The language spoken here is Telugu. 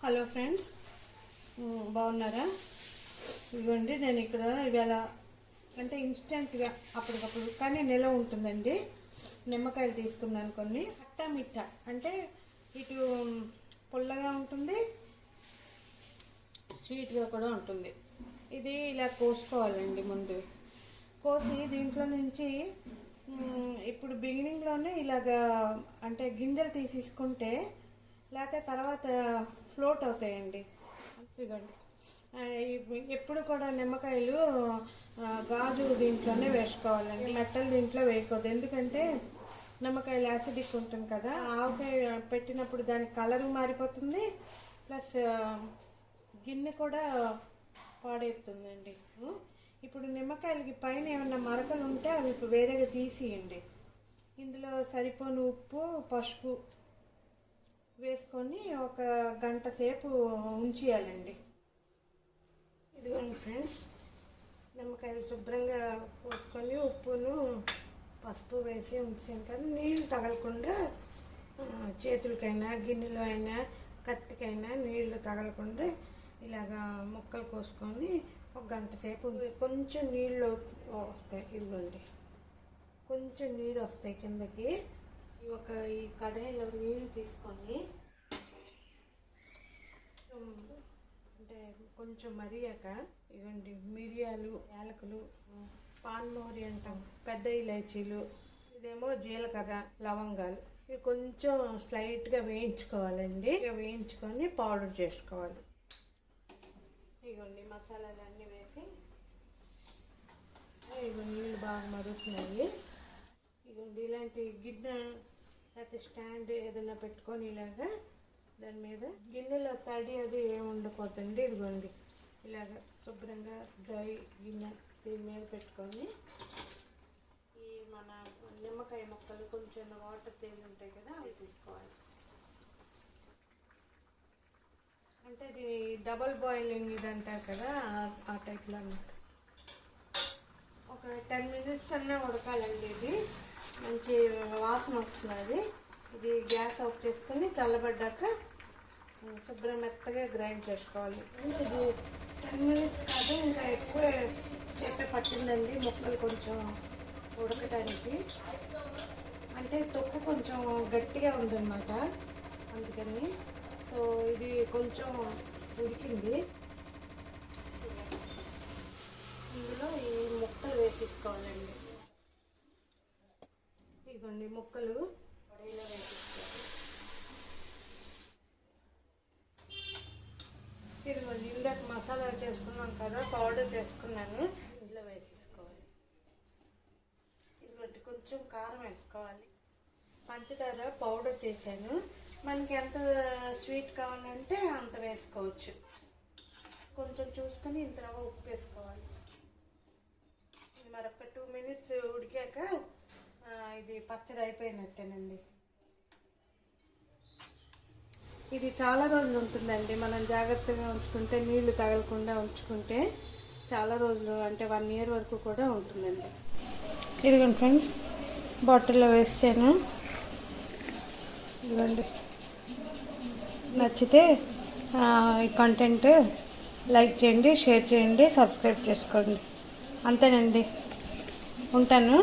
హలో ఫ్రెండ్స్, బాగున్నారా? ఇదిగోండి, నేను ఇక్కడ ఇవాళ అంటే ఇన్స్టెంట్గా అప్పటికప్పుడు కానీ నిల్వ ఉంటుందండి. నిమ్మకాయలు తీసుకున్నాను కొన్ని. అట్టా మిట్టా అంటే ఇటు పుల్లగా ఉంటుంది, స్వీట్గా కూడా ఉంటుంది. ఇది ఇలా కోసుకోవాలండి. ముందు కోసి దీంట్లో నుంచి ఇప్పుడు బిగినింగ్లోనే ఇలాగా అంటే గింజలు తీసేసుకుంటే లేకపోతే తర్వాత ఫ్లోట్ అవుతాయండి. ఇదిగోండి, ఎప్పుడు కూడా నిమ్మకాయలు గాజు దీంట్లోనే వేసుకోవాలండి. మెట్టలు దీంట్లో వేయకూడదు. ఎందుకంటే నిమ్మకాయలు యాసిడిక్ ఉంటుంది కదా. ఆవకాయ పెట్టినప్పుడు దాని కలర్ మారిపోతుంది, ప్లస్ గిన్నె కూడా పాడైతుందండి. ఇప్పుడు నిమ్మకాయలకి పైన ఏమన్నా మరకలు ఉంటే అవి వేరేగా తీసియండి. ఇందులో సరిపోని ఉప్పు, పసుపు వేసుకొని ఒక గంట సేపు ఉంచేయాలండి. ఇదిగోండి ఫ్రెండ్స్, నిమ్మకాయలు శుభ్రంగా పోసుకొని ఉప్పును పసుపు వేసి ఉంచాను. కానీ నీళ్ళు తగలకుండా చేతులకైనా గిన్నెలో అయినా కత్తికైనా నీళ్లు తగలకుండా ఇలాగా ముక్కలు కోసుకొని ఒక గంట సేపు కొంచెం నీళ్ళు వస్తాయి. ఇదిగోండి, కొంచెం నీళ్ళు వస్తాయి కిందకి. ఈ కడాయిలో నీళ్ళు తీసుకొని అంటే కొంచెం మరిగాక ఇవ్వండి, మిరియాలు, యాలకులు, పాన్మోరి అంటాం, పెద్ద ఇలాచీలు, ఇదేమో జీలకర్ర, లవంగాలు, ఇవి కొంచెం స్లైట్గా వేయించుకోవాలండి. వేయించుకొని పౌడర్ చేసుకోవాలి. ఇవ్వండి, మసాలాలన్నీ వేసి ఇవి నీళ్ళు బాగా మరుగుతున్నాయి. ఇదిగోండి, ఇలాంటి గిన్నె లేకపోతే స్టాండ్ ఏదైనా పెట్టుకొని ఇలాగా దాని మీద గిన్నెలో తడి అది ఏమి ఉండకూడదండి. ఇదిగోండి, ఇలాగ శుభ్రంగా డ్రై గిన్నె దీని మీద పెట్టుకొని ఈ మన నిమ్మకాయ ముక్కలు కొంచెం వాటర్ తేలి ఉంటాయి కదా, అవి తీసుకోవాలి. అంటే ఇది డబల్ బాయిలింగ్ ఇది అంటారు కదా, ఆ టైప్లో అన్నమాట. ఒక 10 minutes అన్నా ఉడకాలండి. ఇది మంచి వాసన వస్తుంది. ఇది గ్యాస్ ఆఫ్ చేసుకొని చల్లబడ్డాక శుభ్రం మెత్తగా గ్రైండ్ చేసుకోవాలి. ఇది 10 minutes కాదు, ఇంకా ఎక్కువ సేపే పట్టిందండి ముక్కలు కొంచెం ఉడకటానికి. అంటే తొక్కు కొంచెం గట్టిగా ఉందన్నమాట, అందుకని. సో ఇది కొంచెం ఉడికింది. ఇందులో ఈ ముక్కలు వేసేసుకోవాలండి. ఇదిగోండి, ముక్కలు కడాయిలో వేసేసుకోవాలి. ఇదిగోండి, ఇందాక మసాలా చేసుకున్నాం కదా, పౌడర్ చేసుకున్నాను, ఇందులో వేసేసుకోవాలి. ఇదిగోండి, కొంచెం కారం వేసుకోవాలి. పంచదార పౌడర్ చేశాను. మనకి ఎంత స్వీట్ కావాలంటే అంత వేసుకోవచ్చు. కొంచెం చూసుకొని ఇంత రవ్వ ఉప్పు వేసుకోవాలి. మరొక 2 minutes ఉడికాక ఇది పచ్చడి అయిపోయినట్టేనండి. ఇది చాలా రోజులు ఉంటుందండి. మనం జాగ్రత్తగా ఉంచుకుంటే, నీళ్లు తగలకుండా ఉంచుకుంటే చాలా రోజులు, అంటే 1 year వరకు కూడా ఉంటుందండి. ఇదిగోండి ఫ్రెండ్స్, బాటిల్లో వేసాను. ఇదిగోండి, నచ్చితే ఈ కంటెంట్ లైక్ చేయండి, షేర్ చేయండి, సబ్స్క్రైబ్ చేసుకోండి. అంతేనండి, ఉంటాను.